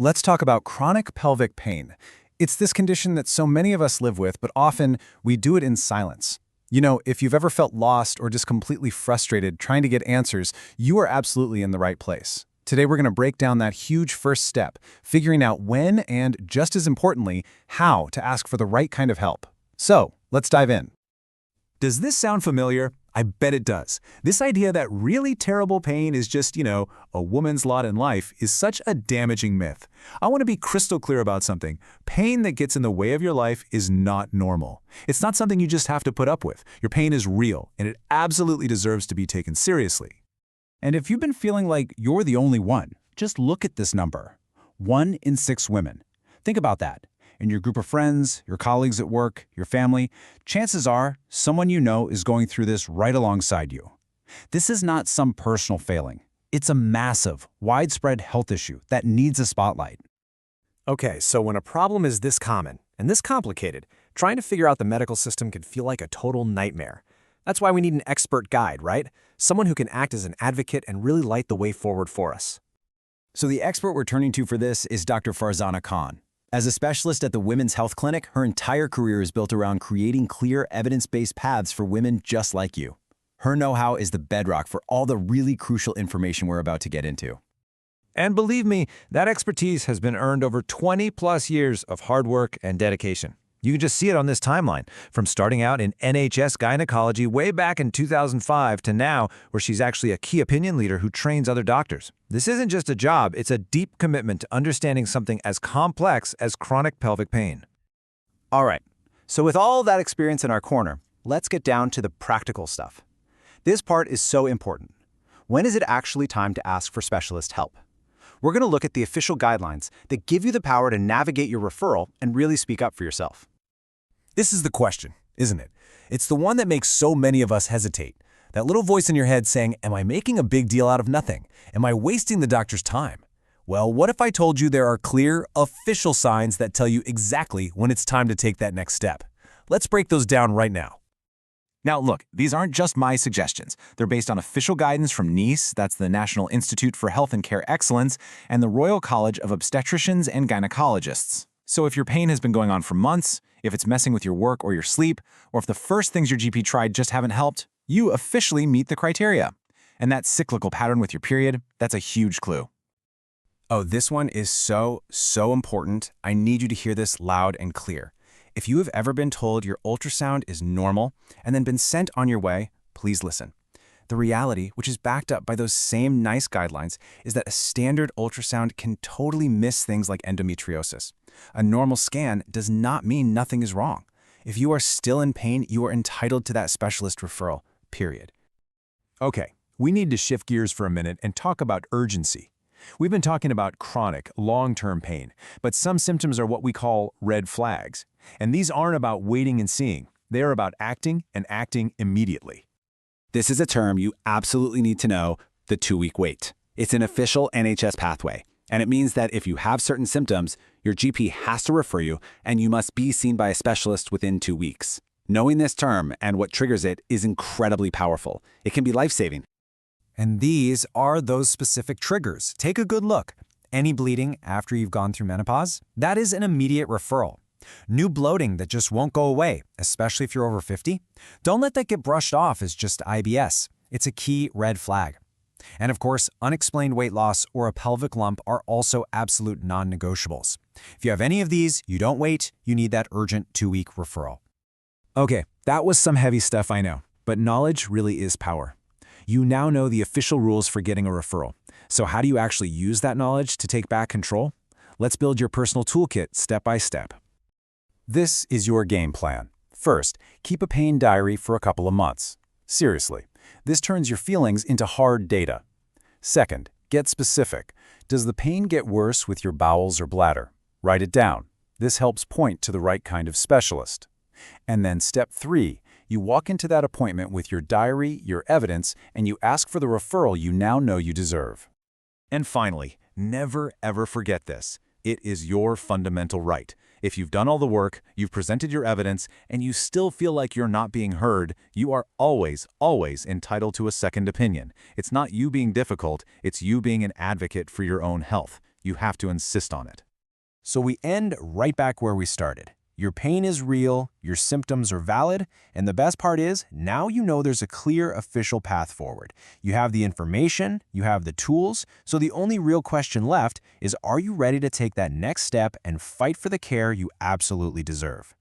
Let's talk about chronic pelvic pain. It's this condition that so many of us live with, but often we do it in silence. You know, if you've ever felt lost or just completely frustrated trying to get answers, you are absolutely in the right place. Today we're going to break down that huge first step, figuring out when and, just as importantly, how to ask for the right kind of help. So, let's dive in. Does this sound familiar? I bet it does. This idea that really terrible pain is just, a woman's lot in life is such a damaging myth. I want to be crystal clear about something. Pain that gets in the way of your life is not normal. It's not something you just have to put up with. Your pain is real, and it absolutely deserves to be taken seriously. And if you've been feeling like you're the only one, just look at this number. 1 in 6 women. Think about that. In your group of friends, your colleagues at work, your family, chances are someone you know is going through this right alongside you. This is not some personal failing. It's a massive, widespread health issue that needs a spotlight. Okay, so when a problem is this common and this complicated, trying to figure out the medical system can feel like a total nightmare. That's why we need an expert guide, right? Someone who can act as an advocate and really light the way forward for us. So the expert we're turning to for this is Dr. Farzana Khan. As a specialist at the Women's Health Clinic, her entire career is built around creating clear, evidence-based paths for women just like you. Her know-how is the bedrock for all the really crucial information we're about to get into. And believe me, that expertise has been earned over 20+ years of hard work and dedication. You can just see it on this timeline, from starting out in NHS gynecology way back in 2005 to now, where she's actually a key opinion leader who trains other doctors. This isn't just a job, it's a deep commitment to understanding something as complex as chronic pelvic pain. All right, so with all that experience in our corner, let's get down to the practical stuff. This part is so important. When is it actually time to ask for specialist help? We're going to look at the official guidelines that give you the power to navigate your referral and really speak up for yourself. This is the question, isn't it? It's the one that makes so many of us hesitate. That little voice in your head saying, am I making a big deal out of nothing? Am I wasting the doctor's time? Well, what if I told you there are clear, official signs that tell you exactly when it's time to take that next step? Let's break those down right now. Now look, these aren't just my suggestions. They're based on official guidance from NICE, that's the National Institute for Health and Care Excellence, and the Royal College of Obstetricians and Gynecologists. So if your pain has been going on for months, if it's messing with your work or your sleep, or if the first things your GP tried just haven't helped, you officially meet the criteria. And that cyclical pattern with your period, that's a huge clue. Oh, this one is so important. I need you to hear this loud and clear. If you have ever been told your ultrasound is normal and then been sent on your way, please listen. The reality, which is backed up by those same NICE guidelines, is that a standard ultrasound can totally miss things like endometriosis. A normal scan does not mean nothing is wrong. If you are still in pain, you are entitled to that specialist referral, period. Okay, we need to shift gears for a minute and talk about urgency. We've been talking about chronic, long-term pain, but some symptoms are what we call red flags. And these aren't about waiting and seeing. They are about acting and acting immediately. This is a term you absolutely need to know, the 2-week wait. It's an official NHS pathway, and it means that if you have certain symptoms, your GP has to refer you, and you must be seen by a specialist within 2 weeks. Knowing this term and what triggers it is incredibly powerful. It can be life-saving. And these are those specific triggers. Take a good look. Any bleeding after you've gone through menopause? That is an immediate referral. New bloating that just won't go away, especially if you're over 50? Don't let that get brushed off as just IBS. It's a key red flag. And of course, unexplained weight loss or a pelvic lump are also absolute non-negotiables. If you have any of these, you don't wait, you need that urgent 2-week referral. Okay, that was some heavy stuff, I know, but knowledge really is power. You now know the official rules for getting a referral. So how do you actually use that knowledge to take back control? Let's build your personal toolkit step by step. This is your game plan. First, keep a pain diary for a couple of months. Seriously, this turns your feelings into hard data. Second, get specific. Does the pain get worse with your bowels or bladder? Write it down. This helps point to the right kind of specialist. And then step 3, you walk into that appointment with your diary, your evidence, and you ask for the referral you now know you deserve. And finally, never ever forget this. It is your fundamental right. If you've done all the work, you've presented your evidence, and you still feel like you're not being heard, you are always entitled to a second opinion. It's not you being difficult, it's you being an advocate for your own health. You have to insist on it. So we end right back where we started. Your pain is real, your symptoms are valid, and the best part is, now you know there's a clear official path forward. You have the information, you have the tools, so the only real question left is, are you ready to take that next step and fight for the care you absolutely deserve?